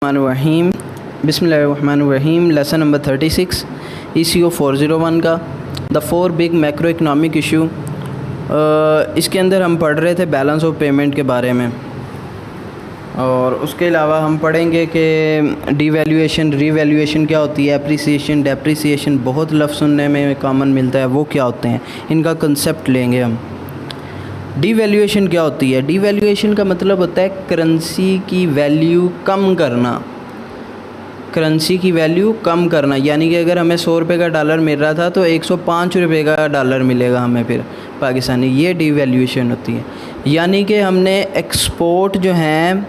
रहीम बिस्मिल्लाहिर्रहमानिर्रहीम। Lesson number 36 ECO 401 का the 4 big macro economic issue. इसके अंदर हम पढ़ रहे थे बैलेंस ऑफ पेमेंट के बारे में, और उसके अलावा हम पढ़ेंगे कि डिवैल्यूएशन, रीवैल्यूएशन क्या होती है, एप्रिसिएशन, डेप्रिसिएशन, बहुत लफ्ज़ सुनने में कॉमन मिलता है, वो क्या होते हैं, इनका कंसेप्ट लेंगे हम। डिवैल्यूएशन क्या होती है? डिवैल्यूएशन का मतलब होता है करेंसी की वैल्यू कम करना। करेंसी की वैल्यू कम करना, यानी कि अगर हमें 100 रुपये का डॉलर मिल रहा था तो 105 रुपये का डॉलर मिलेगा हमें फिर पाकिस्तानी। ये डिवैल्यूएशन होती है। यानी कि हमने एक्सपोर्ट जो हैं,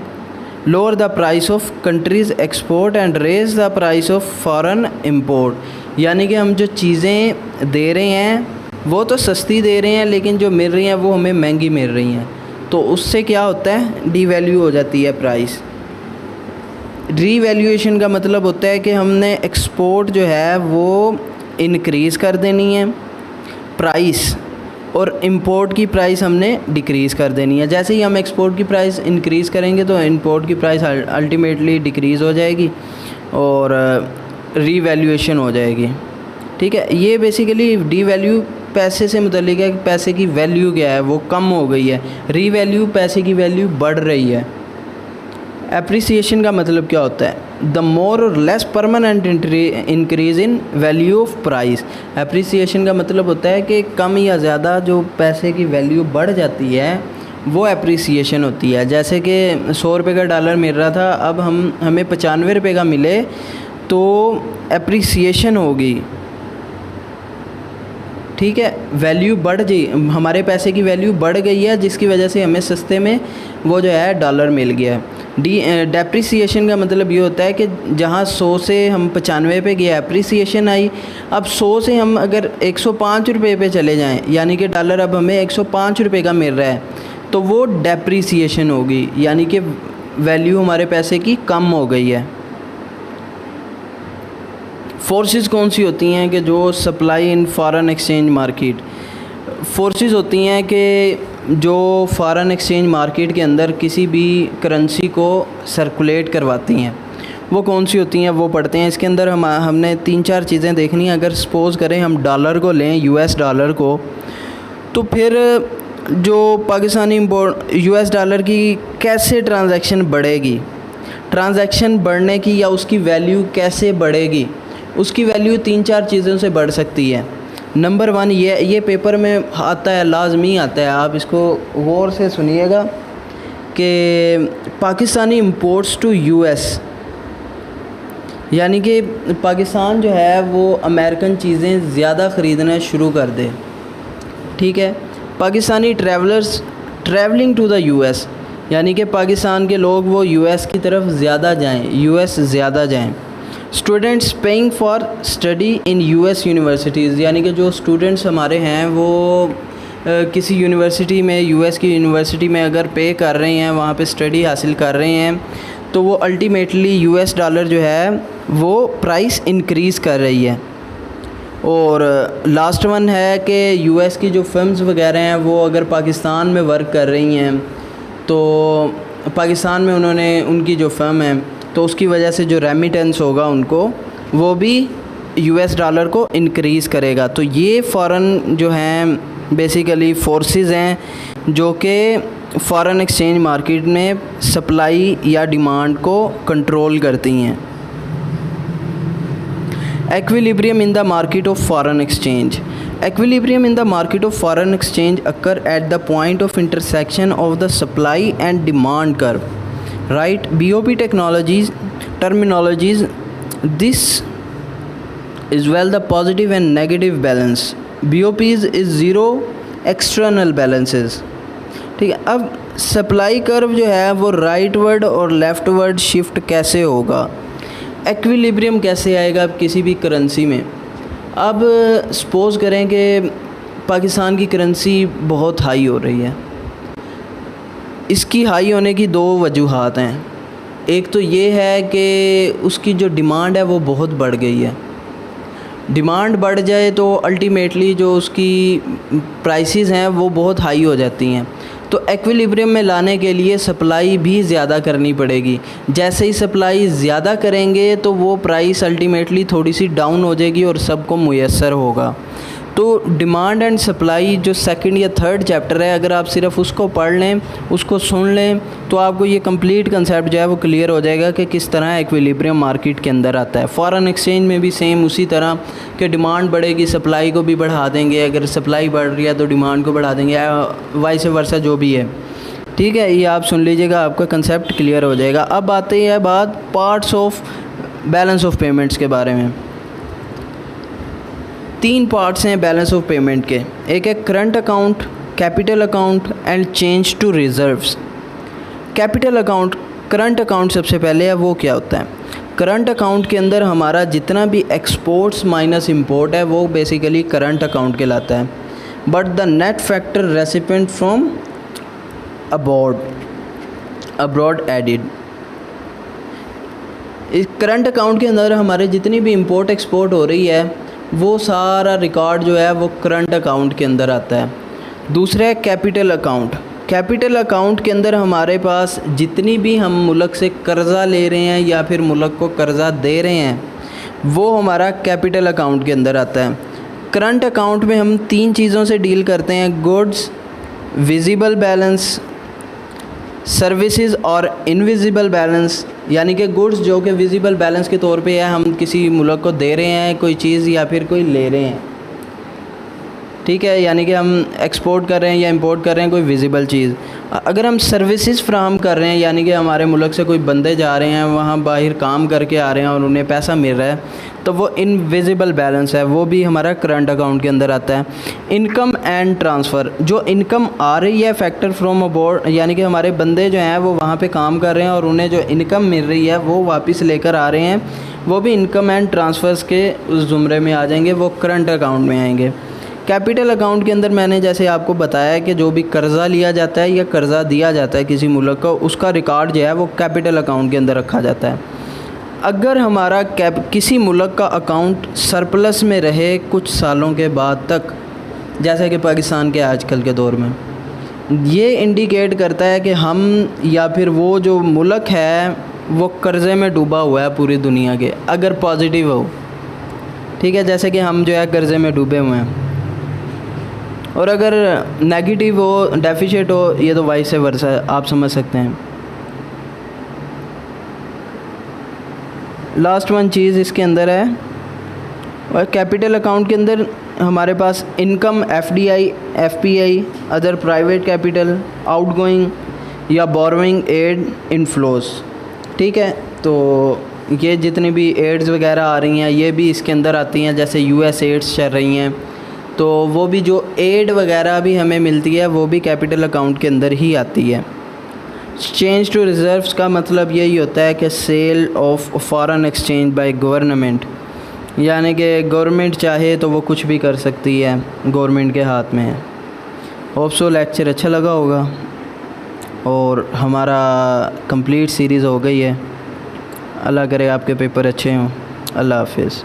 lower the price of countries export and raise the price of foreign import. यानी कि हम जो चीज़ें दे रहे हैं वो तो सस्ती दे रहे हैं, लेकिन जो मिल रही हैं वो हमें महंगी मिल रही हैं, तो उससे क्या होता है, डिवैल्यू हो जाती है प्राइस। रीवैल्यूएशन का मतलब होता है कि हमने एक्सपोर्ट जो है वो इंक्रीज़ कर देनी है प्राइस, और इंपोर्ट की प्राइस हमने डिक्रीज़ कर देनी है। जैसे ही हम एक्सपोर्ट की प्राइस इंक्रीज़ करेंगे तो इंपोर्ट की प्राइस अल्टीमेटली डिक्रीज़ हो जाएगी और रीवैल्यूएशन हो जाएगी। ठीक है, ये बेसिकली डिवैल्यू पैसे से मुतल्लिक है कि पैसे की वैल्यू क्या है, वो कम हो गई है। रीवैल्यू पैसे की वैल्यू बढ़ रही है। एप्रिसिएशन का मतलब क्या होता है? द मोर और less permanent increase in value of price. Appreciation का मतलब होता है कि कम या ज़्यादा जो पैसे की वैल्यू बढ़ जाती है वो एप्रिसिएशन होती है। जैसे कि 100 रुपये का डॉलर मिल रहा था, अब हमें 95 रुपये का मिले तो एप्रिसिएशन होगी। ठीक है, वैल्यू बढ़ गई, हमारे पैसे की वैल्यू बढ़ गई है, जिसकी वजह से हमें सस्ते में वो जो है डॉलर मिल गया है। डेप्रिसिएशन का मतलब ये होता है कि जहाँ 100 से हम 95 पे गया, एप्रिसिएशन आई। अब 100 से हम अगर 105 रुपये पे चले जाएं, यानी कि डॉलर अब हमें 105 रुपये का मिल रहा है, तो वो डेप्रिसिएशन होगी, यानी कि वैल्यू हमारे पैसे की कम हो गई है। फोर्सेस कौन सी होती हैं कि जो supply in foreign exchange market. Forces होती हैं कि जो फॉरेन एक्सचेंज मार्केट के अंदर किसी भी करेंसी को सर्कुलेट करवाती हैं, वो कौन सी होती हैं वो पढ़ते हैं। इसके अंदर हमने 3-4 चीज़ें देखनी है। अगर सपोज़ करें हम डॉलर को लें, US डॉलर को, तो फिर जो पाकिस्तानी US डॉलर की कैसे ट्रांजैक्शन बढ़ेगी, ट्रांजैक्शन बढ़ने की या उसकी वैल्यू कैसे बढ़ेगी, उसकी वैल्यू 3-4 चीज़ों से बढ़ सकती है। नंबर 1 ये पेपर में आता है, लाजमी आता है, आप इसको गौर से सुनिएगा कि पाकिस्तानी इंपोर्ट्स टू US, यानी कि पाकिस्तान जो है वो अमेरिकन चीज़ें ज़्यादा ख़रीदना शुरू कर दे। ठीक है, Pakistani travellers travelling to the US, यानी कि पाकिस्तान के लोग वो US की तरफ ज़्यादा जाएं, US ज़्यादा जाएं। Students paying for study in US universities, यानी कि जो स्टूडेंट्स हमारे हैं वो किसी यूनिवर्सिटी में, US की यूनिवर्सिटी में अगर पे कर रहे हैं, वहाँ पे स्टडी हासिल कर रहे हैं, तो वो अल्टीमेटली US डॉलर जो है वो प्राइस इंक्रीज़ कर रही है। और लास्ट वन है कि US की जो फिल्म्स वगैरह हैं वो अगर पाकिस्तान में वर्क कर रही हैं, तो पाकिस्तान में उन्होंने उनकी जो फिल्म है, तो उसकी वजह से जो रेमिटेंस होगा उनको, वो भी US डॉलर को इंक्रीज़ करेगा। तो ये फ़ॉरेन जो हैं बेसिकली फोर्सेस हैं जो कि फ़ॉरेन एक्सचेंज मार्केट में सप्लाई या डिमांड को कंट्रोल करती हैं। Equilibrium in the market of foreign exchange. Equilibrium in the market of foreign exchange occur at the point of intersection of the supply and demand curve. Right? BOP terminologies. This is well the positive and negative balance. BOP is zero external balances. ठीक है, अब supply curve जो है वो rightward और लेफ़्टवर्ड shift कैसे होगा, equilibrium कैसे आएगा अब किसी भी करेंसी में। अब सपोज़ करें कि पाकिस्तान की करेंसी बहुत हाई हो रही है। इसकी हाई होने की 2 वजूहात हैं। एक तो ये है कि उसकी जो डिमांड है वो बहुत बढ़ गई है। डिमांड बढ़ जाए तो अल्टीमेटली जो उसकी प्राइसेस हैं वो बहुत हाई हो जाती हैं। तो एक्विलिब्रियम में लाने के लिए सप्लाई भी ज़्यादा करनी पड़ेगी। जैसे ही सप्लाई ज़्यादा करेंगे तो वो प्राइस अल्टीमेटली थोड़ी सी डाउन हो जाएगी और सबको मुयस्सर होगा। तो डिमांड एंड सप्लाई जो सेकंड या थर्ड चैप्टर है, अगर आप सिर्फ उसको पढ़ लें, उसको सुन लें, तो आपको ये कंप्लीट कंसेप्ट जो है वो क्लियर हो जाएगा कि किस तरह एक्विलिब्रियम मार्केट के अंदर आता है। फॉरेन एक्सचेंज में भी सेम उसी तरह कि डिमांड बढ़ेगी, सप्लाई को भी बढ़ा देंगे, अगर सप्लाई बढ़ रही है तो डिमांड को बढ़ा देंगे, वाइस वर्सा जो भी है। ठीक है, ये आप सुन लीजिएगा, आपका कंसेप्ट क्लियर हो जाएगा। अब आते हैं बात parts of balance of payments के बारे में। 3 पार्ट्स हैं बैलेंस ऑफ पेमेंट के। एक है current account, capital account and change to reserves. Capital account, current account सबसे पहले है, वो क्या होता है? करंट अकाउंट के अंदर हमारा जितना भी एक्सपोर्ट्स माइनस इंपोर्ट है वो बेसिकली करंट अकाउंट कहलाता है। But the net factor recipient from abroad added. इस करंट अकाउंट के अंदर हमारे जितनी भी इंपोर्ट एक्सपोर्ट हो रही है वो सारा रिकॉर्ड जो है वो करंट अकाउंट के अंदर आता है। दूसरा है कैपिटल अकाउंट। कैपिटल अकाउंट के अंदर हमारे पास जितनी भी हम मुल्क से कर्ज़ा ले रहे हैं या फिर मुल्क को कर्ज़ा दे रहे हैं वो हमारा कैपिटल अकाउंट के अंदर आता है। करंट अकाउंट में हम 3 चीज़ों से डील करते हैं, गुड्स, विजिबल बैलेंस, सर्विसेज और इनविजिबल बैलेंस। यानी कि गुड्स जो कि विजिबल बैलेंस के तौर पे है, हम किसी मुल्क को दे रहे हैं कोई चीज़ या फिर कोई ले रहे हैं। ठीक है, यानी कि हम एक्सपोर्ट कर रहे हैं या इंपोर्ट कर रहे हैं कोई विजिबल चीज़। अगर हम सर्विसेज फ्राहम कर रहे हैं, यानी कि हमारे मुल्क से कोई बंदे जा रहे हैं, वहाँ बाहर काम करके आ रहे हैं और उन्हें पैसा मिल रहा है, तो वो इनविजिबल बैलेंस है, वो भी हमारा करंट अकाउंट के अंदर आता है। इनकम एंड ट्रांसफ़र, जो इनकम आ रही है फैक्टर फ्रॉम अबॉर्ड, यानी कि हमारे बंदे जो हैं वो वहाँ पे काम कर रहे हैं और उन्हें जो इनकम मिल रही है वो वापस लेकर आ रहे हैं, वो भी इनकम एंड ट्रांसफ़र्स के उस ज़ुमरे में आ जाएंगे, वो करंट अकाउंट में आएंगे। कैपिटल अकाउंट के अंदर मैंने जैसे आपको बताया है कि जो भी कर्ज़ा लिया जाता है या कर्ज़ा दिया जाता है किसी मुल्क को, उसका रिकॉर्ड जो है वो कैपिटल अकाउंट के अंदर रखा जाता है। अगर हमारा किसी मुल्क का अकाउंट सरप्लस में रहे कुछ सालों के बाद तक, जैसे कि पाकिस्तान के आजकल के दौर में, ये इंडिकेट करता है कि हम या फिर वो जो मुल्क है वो कर्ज़े में डूबा हुआ है पूरी दुनिया के, अगर पॉजिटिव हो। ठीक है, जैसे कि हम जो है कर्ज़े में डूबे हुए हैं, और अगर नेगेटिव हो, डेफिशिट हो, ये तो वाइस वर्सा है, आप समझ सकते हैं। लास्ट वन चीज़ इसके अंदर है, और कैपिटल अकाउंट के अंदर हमारे पास income, FDI, FPI, other private capital, outgoing या बोरोइंग एड, इनफ्लोस। ठीक है, तो ये जितनी भी एड्स वगैरह आ रही हैं ये भी इसके अंदर आती हैं, जैसे यूएस एड्स चल रही हैं, तो वो भी जो एड वगैरह भी हमें मिलती है वो भी कैपिटल अकाउंट के अंदर ही आती है। चेंज टू रिज़र्व्स का मतलब यही होता है कि sale of foreign exchange by government, यानी कि गवर्नमेंट चाहे तो वो कुछ भी कर सकती है, गवर्नमेंट के हाथ में है। होप सो लेक्चर अच्छा लगा होगा और हमारा कंप्लीट सीरीज़ हो गई है। अल्लाह करे आपके पेपर अच्छे हों। अल्लाह हाफिज़।